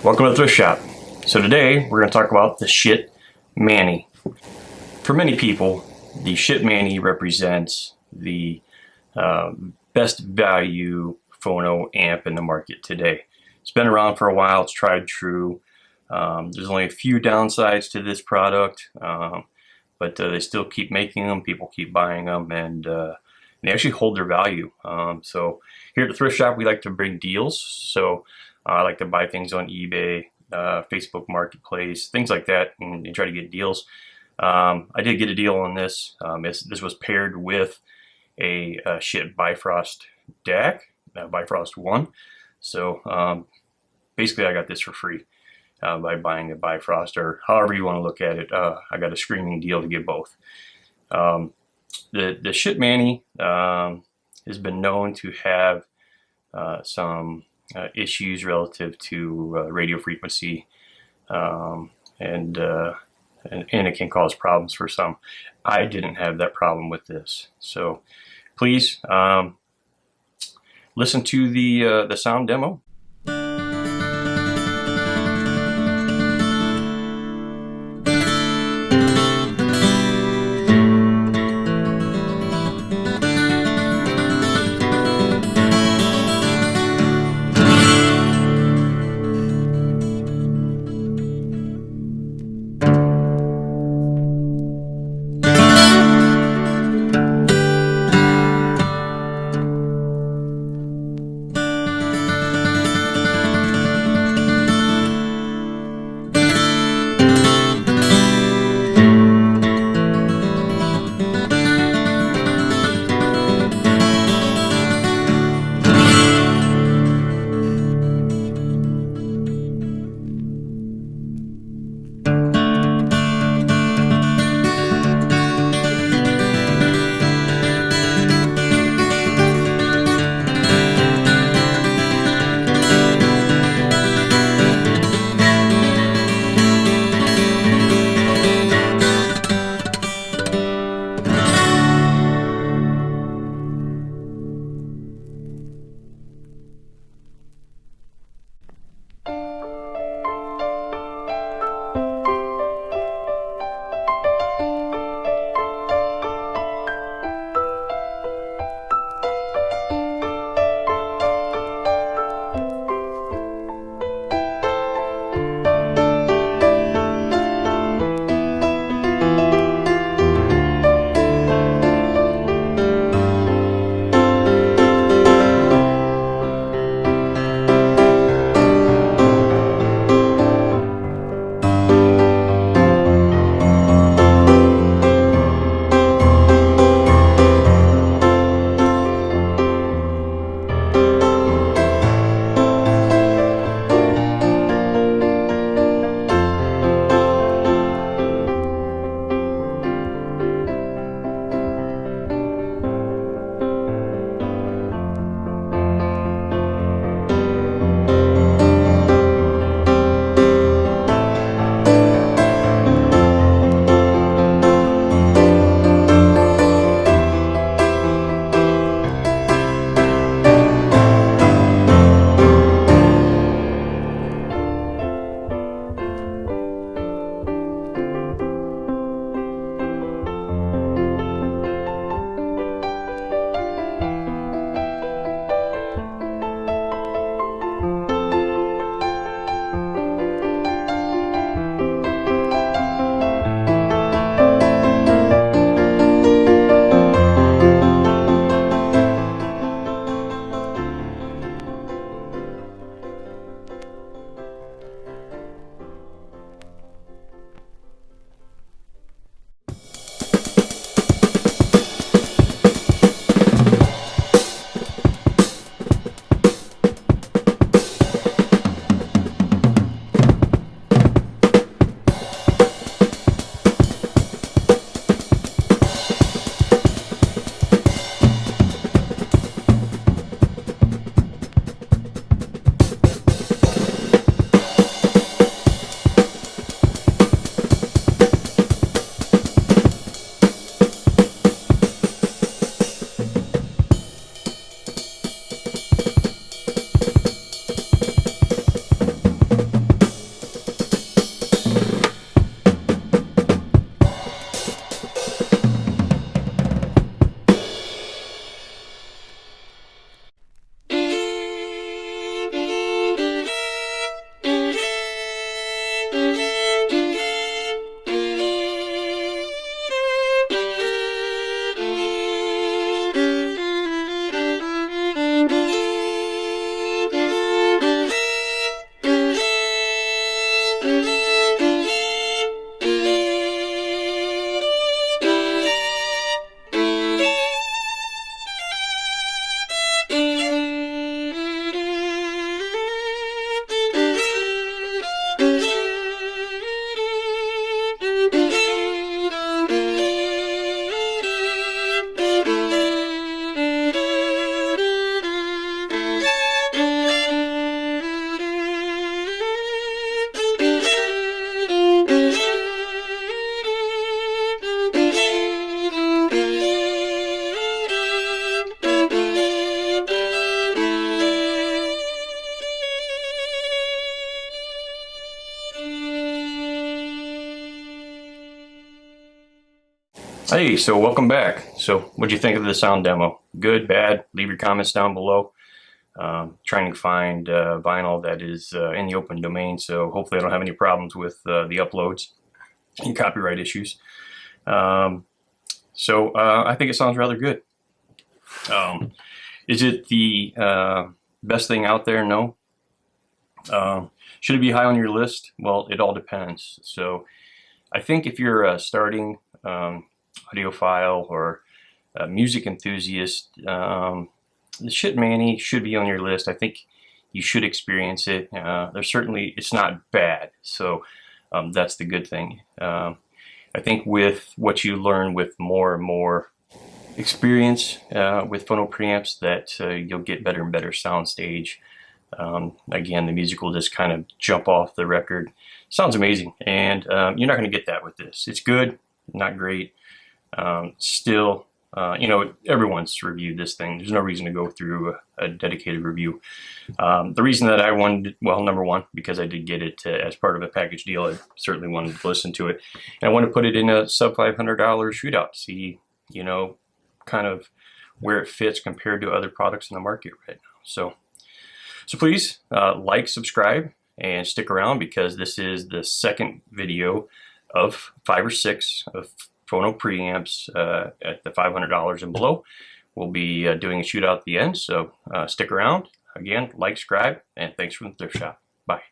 Welcome to the Thrift Shop. So today we're going to talk about the Schiit Mani. For many people, the Schiit Mani represents the best value phono amp in the market today. It's been around for a while, it's tried and true. There's only a few downsides to this product, but they still keep making them, people keep buying them, and they actually hold their value. So here at the Thrift Shop we like to bring deals. So I like to buy things on eBay, Facebook Marketplace, things like that, and try to get deals. I did get a deal on this. This was paired with a Schiit Bifrost DAC, Bifrost 1. So basically I got this for free by buying a Bifrost, or however you want to look at it. I got a screaming deal to get both. The Schiit Mani has been known to have some issues relative to radio frequency, and it can cause problems for some. I didn't have that problem with this, so please listen to the sound demo. Hey, so welcome back. So what'd you think of the sound demo? Good, bad? Leave your comments down below. Trying to find vinyl that is in the open domain, so hopefully I don't have any problems with the uploads and copyright issues. I think it sounds rather good. Is it the best thing out there? No. Should it be high on your list? Well, it all depends. So I think if you're a starting audiophile or a music enthusiast, the Schiit Mani should be on your list. I think you should experience it. It's not bad, so that's the good thing. I think with what you learn with more and more experience with Phono Preamps, that you'll get better and better soundstage. Again, the music will just kind of jump off the record. Sounds amazing, and you're not going to get that with this. It's good, not great. Still, everyone's reviewed this thing. There's no reason to go through a dedicated review. The reason that I wanted, well, number one, because I did get it as part of a package deal. I certainly wanted to listen to it, and I want to put it in a sub $500 shootout. See, kind of where it fits compared to other products in the market right now. So please like, subscribe, and stick around, because this is the second video of 5 or 6 of Phono Preamps at the $500 and below. We'll be doing a shootout at the end, so stick around. Again, like, subscribe, and thanks from the thrift shop. Bye.